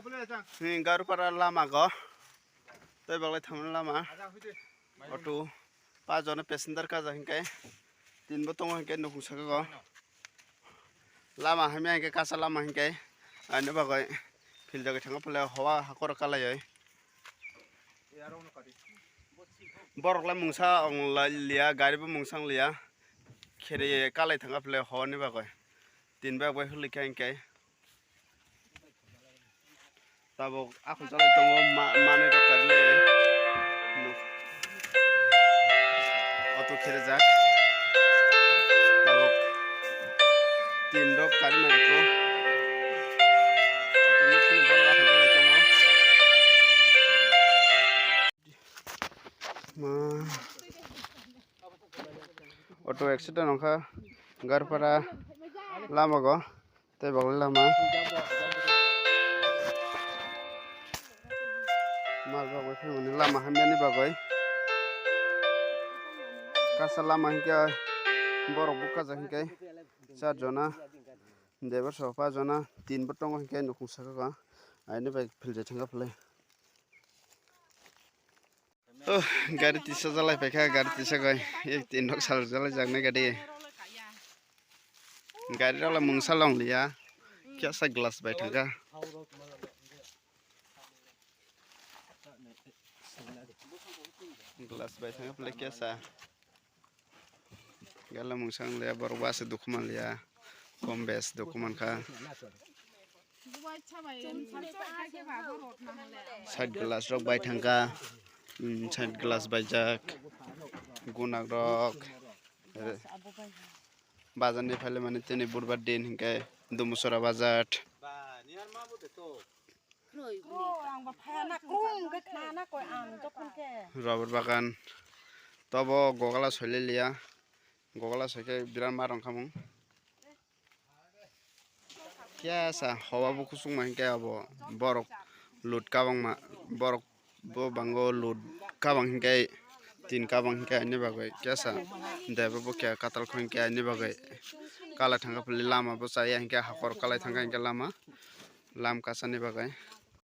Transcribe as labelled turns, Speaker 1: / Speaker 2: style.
Speaker 1: गारुपारा Lama go tei baglai thangmani lama auto pajona passenger kaja hingkai tin bo tongo hingkai nukung saka go lama hamya hingkai kasa lama hingkai ani bagai filjagai thangna phalai hawa hakor kalai borok lai mungsa lia gari bo mungsang lia khere kalai thangna phalai hawa ni bagai tin bag bai hulikha hingkai tabok aku jalai tongo manai rok karle auto khere jak tabok tin rok kari mai ko auto ni sini borok aku jalai tongo auto accident ongkha garpara lama go tei baglai lama mal bagoi phangmani lama hamyani bagoi kasa lama hingkai borok bukajak hingkai 4 jona driver sok 5 jona tin bo tongo hingkai nukung saka go ani bai philjai thangna phalai gari tisa jalai paikha gari tisa goi ek tin rok sal jalai jaknai gari gari rok mungsa long lia kyasa glass bai thangka glass bai thangka phalai kyasa gala mungsang lia borok basa dukuman lia kombes dukuman kha side glass rok bai thangka side glass baijak gunak rok bazar ni phale mane tini budbar din hingkai dumusora bazar rubber bagan tobo gogala soile lia gogala soike birat mat ongkhamung kyasa hawa bo kusungma hingkai abo borok loot kabangma borok bo bango loot kabang hingkai tin kabang hingkai ani bagai kyasa driver bo kya katal khoi hingkai ani bagai kala thangka phali lama bo chaya hingkai hakor kalai thangka hingkai lama lam kasani bagai।